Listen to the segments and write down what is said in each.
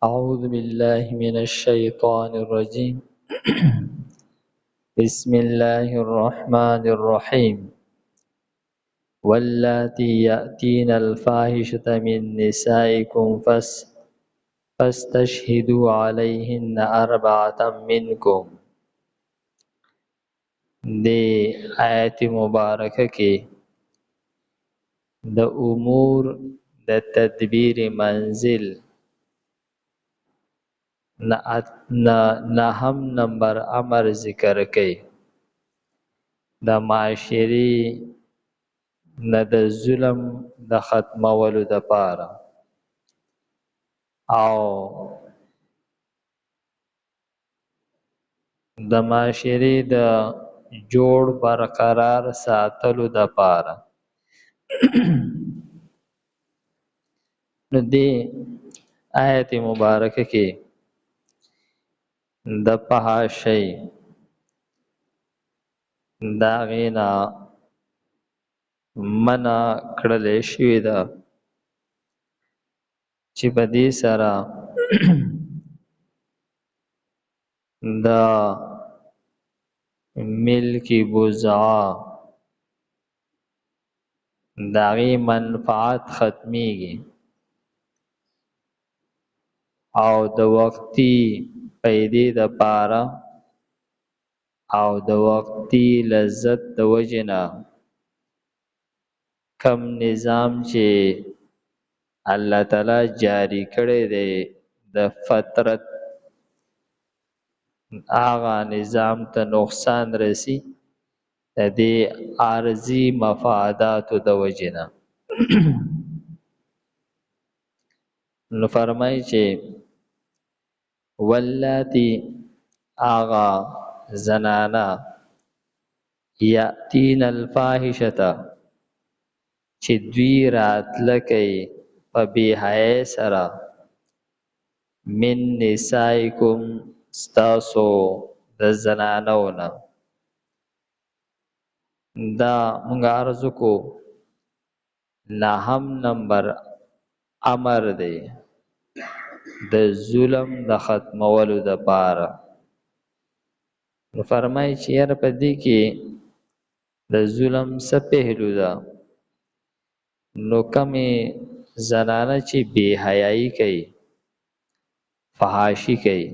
أعوذ بالله من الشيطان الرجيم بسم الله الرحمن الرحيم واللاتي يأتين الفاحشة من نسائكم فاستشهدوا عليهن أربعة منكم. دی آیت مبارکه کې د امور د تدبیر منزل نهم نمبر امر ذکر کړي د معاشري نه د ظلم د ختمولو دپاره او د معاشري د جوړ برقرار ساتلو دپاره. نو دې آیت مبارکه کې د فحاشۍ د هغې نه منع کړلی شوې ده چې په دې سره د ملک بضاعه د هغې منفعت ختمیږي او د وقتي پیدې دپاره او د وقتي لذت د وجې نه کم نظام چې الله تعالی جاری کړی دی د فطرت هغه نظام ته نقصان رسی د دې عارضي مفاداتو د وجې نه. نو فرمایي چې واللاتی آغا زنانا یاتین الفاحشة چې دوی راتلکی په بېحیایۍ سره من نسائکم ستاسو د زنانو نه. دا مونږ عرض وکړو نهم نمبر امر دی د ظلم د ختمولو دپاره. نو فرمایي چې یاره په دې کې د ظلم څه پهلو ده. نو کمې زنانه چې بې حیایي کوي فحاشي کوي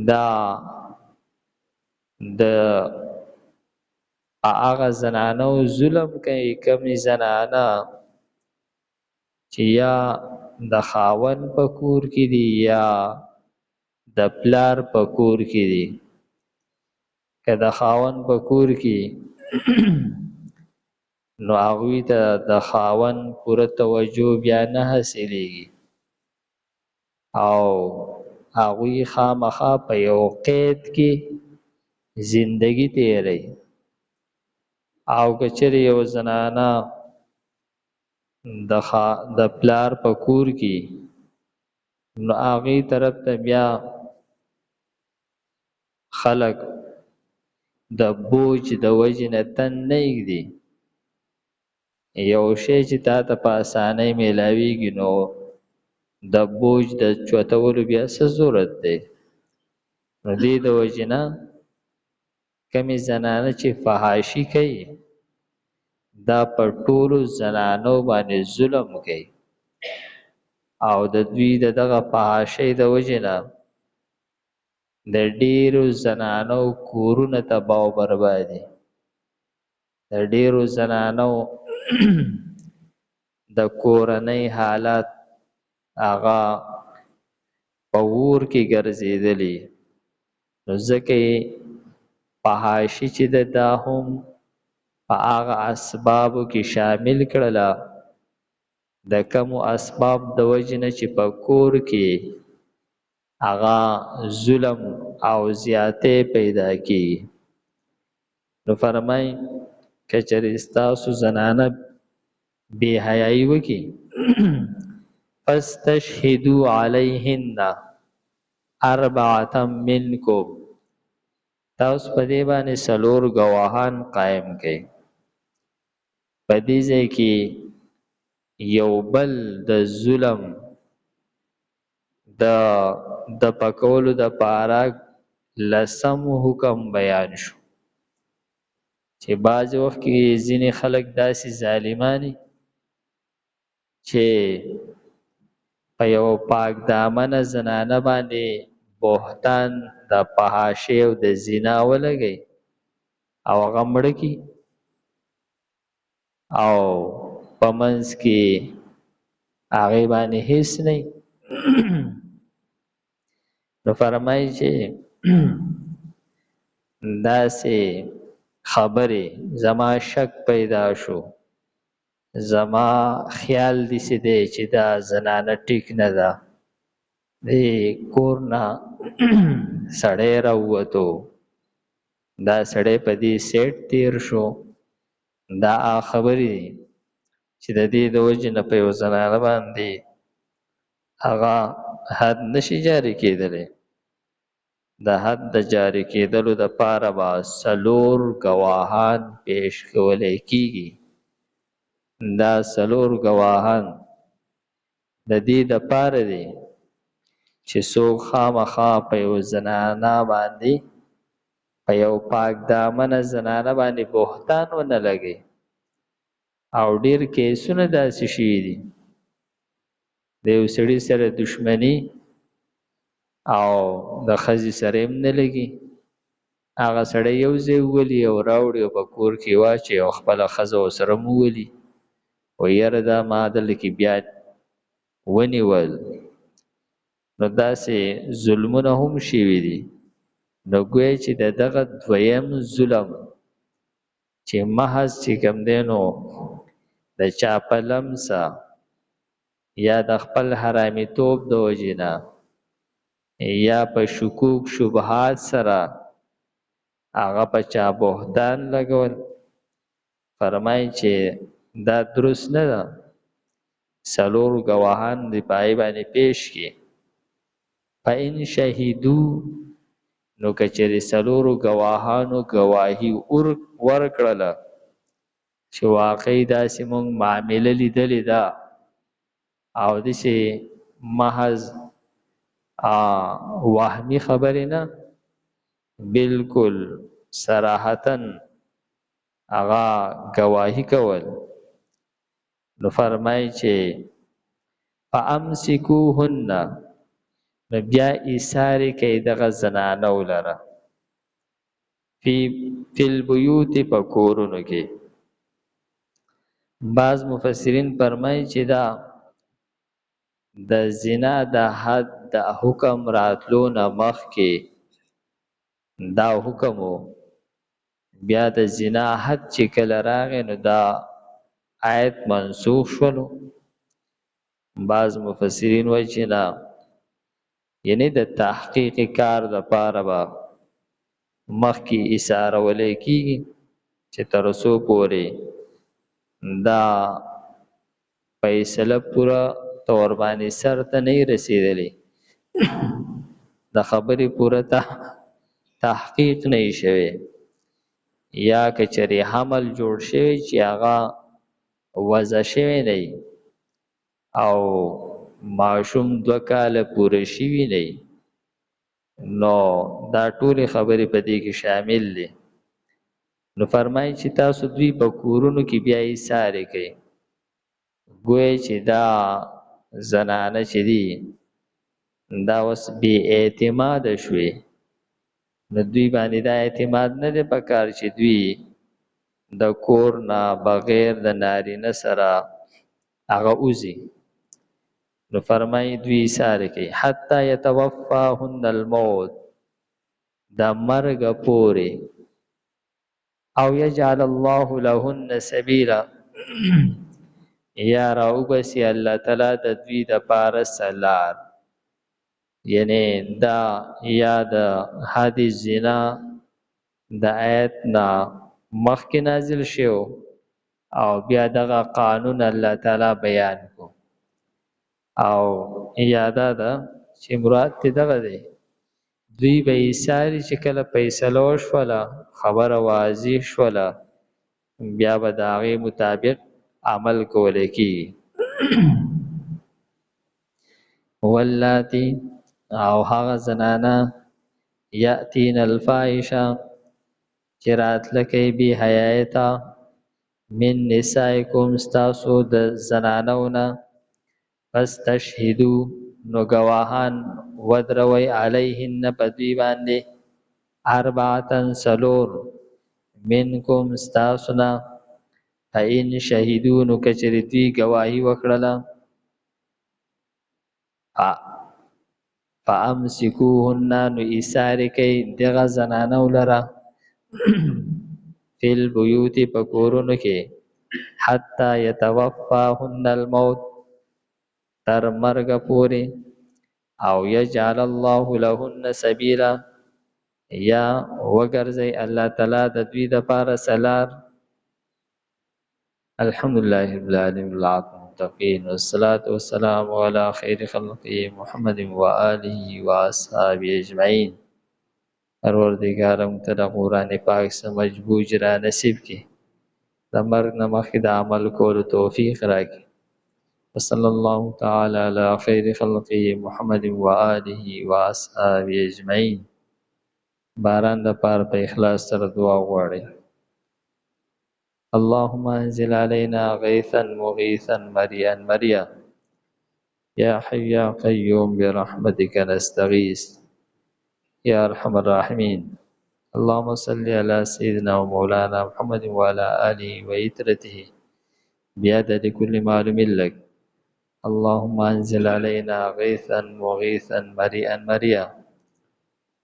دا د هغه زنانو ظلم کوي کمې زنانه چې یا د خاوند په کور کې دي یا د پلار په کور کې دي. که د خاوند په کور کې نو هغوی ته د خاوند پوره توجه بیا نه حاصلیږي او هغوی خامخا په یو قید کې زندگی تیری. او که چېرې یو زنانه د پلار په کور کې نو هغې طرف ته بیا خلک د بوج د وجې نه تن نه ایږدي. یو شی چې تا ته په اسانۍ میلاویږي نو د بوج د چوتولو بیا څه ضرورت دی. نو دې د وجې نه کمې زنانه چې فحاشي کوي دا په ټولو زنانو باندې ظلم کوي او د دوی د دغه فحاشۍ د وجې نه د ډیرو زنانو کورونه تباه او بربادي. د ډیرو زنانو د کورنۍ حالات هغه په اور کې ګرځېدلي. نو ځکه یې فحاشي چې دا هم په هغه اسبابو کې شامل کړله د کمو اسباب د وجې نه چې په کور کې هغه ظلم او زیاتې پیدا کیږي. نو فرمایي که چېرې ستاسو زنانه بې حیایي وکړي فاستشهدوا علیهن اربعة منکم تاسو په دې باندې څلور ګواهان قایم کړئ. په دې ځای کې یو بل د ظلم د پکولو د پاره لسم حکم بیان شو چې بعض وخت کې ځینې خلک داسې ظالمانی چې په یو پاک دامنه زنانه باندې بهتان د فحاشۍ او د زنا ولګي او هغه مړه کي او په منځ کې هغې باندې هیڅ نه نو فرمایي چې داسې خبرې زما شک پیدا شو زما خیال داسې دی چې دا زنانه ټیک نه ده د کور نه سړی راووتو دا سړی په دې سیټ تیر شو دا خبرې دي چې د دې د وجې نه په یو زنانه باندې هغه حد نشي جاري کېدلی د حد د جاري کېدلو دپاره به څلور ګواهان پیش کولی کېږي دا څلور ګواهان د دې دپاره دي چې څوک خامخا په یو زنانه باندې په یو پاک دامنه زنانه باندې بهتان ونه لګي او ډیر کیسونه داسې شوي دي د یو سړي سره دشمني او د ښځې سره هم نه لګي هغه سړی یو ځای وولي او راوړي او په کور کې واچوي او خپله ښځه ورسره هم وولي و یاره دا ما دلته کې بیا ونیول نو داسې ظلمونه هم شوي دي نو ګویا چې د دغه دویم ظلم چې محض چې کوم دی نو د چا په لمسه یا د خپل حرامیتوب د وجې نه یا په شکوک شبهات سره هغه په چا بهتان لګول فرمایي چې دا درست نه ده څلور ګواهان دې په هغې باندې پیش کړي فإن شهیدو نو که چېرې څلورو ګواهانو ګواهي ورکړله چې واقعي داسې موږ معامله لیدلې ده او داسې محض وهمي خبرې نه بالکل صراحتاً هغه ګواهي کول نو فرمایي چې فامسکوهن نو بیا ایثارې کوي دغه زنانو لره فی البیوت په کورونو کې بعض مفسرین فرمایي چې دا د زنا د حد د حکم راتلو نه مخکې دا حکم و بیا د زنا حد چې کله راغی نو دا آیت منسوخ شولو بعض مفسرین وایي چې نه یعنی د تحقیق کار دپاره به مخکې ایثارولی کېږي چې تر څو پورې دا فیصله پوره طور باندې سر ته نه رسېدلی د خبرې پوره تحقیق نه شوی یا که چېرې حمل جوړ شوی چې هغه وضع شوی نه او ماشوم 2 کاله پوره شوي نه نو دا ټولې خبرې په دې کې شامل دي نو فرمایي چې تاسو دوی په کورونو کې بیا ایثارې کوئ ګویا چې دا زنانه چې دي دا اوس بې اعتماده شوې نو دوی باندې دا اعتماد نه دی پکار چې دوی د کور نه بغیر د نارینه سره هغه وځي نو فرمایي دوی ایثارې کوي حتی یتوفاهن الموت د مرګه پورې او یجعل الله لهن سبیلا یا راوبسي الله تعالی د دوی دپاره لار یعنی دا یا د حد زنا د آیت نه مخکې نازل شو او بیا دغه قانون الله تعالی بیان کو او یاده ده چې مراد ته دغه دی دوی به ایثارې چې کله فیصله وشوله خبره واضح شوله بیا به د هغې مطابق عمل کولی کېږي واللاتی او هغه زنانا یاتین الفاحشه چې راتلکې بی حیایتا من نسائکم ستاسو د زنانونا فاستشهدو نو گواهان ودروي علیهن پدوی باندې اربعتن سلور منکم ستاسونا فإن شهدو نو کچریتوی گواهی وکړه فامسکوهن نو ایثاری کوي دغه زنانو لره فی البیوت پکورونو کې حتی یتوفاهن الموت تر مرګ پورې او یجعل الله لهن سبیلا یا وګرځي الله تعالی د دوی د پاره سلار. الحمدلله رب العالمین المتقین والصلاة والسلام علی خیر خلقه محمد و آله و اصحابه اجمعین. پروردگارم ته د قرآن پاک سره مجبوج را نصیب کی د مرګ نه مخکې د عمل کولو توفیق راکړي. وصلی الله تعالی علی خیر خلقه محمد و آله و اصحابه اجمعین. باران د پاره په اخلاص سره دعا غواړي. اللهم انزل علينا غيثا مغيثا مريئا مريا يا حي يا قيوم برحمتك نستغيث يا ارحم الراحمين. اللهم صل على سيدنا ومولانا محمد وعلى آله وإترته بعدد كل معلوم لك. اللهم انزل علينا غيثا مغيثا مريئا مريا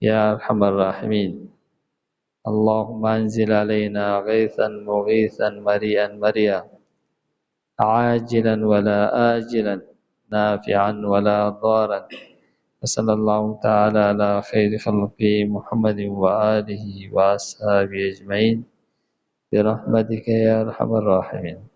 يا ارحم الراحمين. اللهم انزل علينا غيثا مغيثا مريئا مريا عاجلا ولا آجلا نافعا ولا ضارا. وصلى الله تعالى على خير خلقه محمد وآله وأصحابه أجمعين برحمتك يا أرحم الراحمين.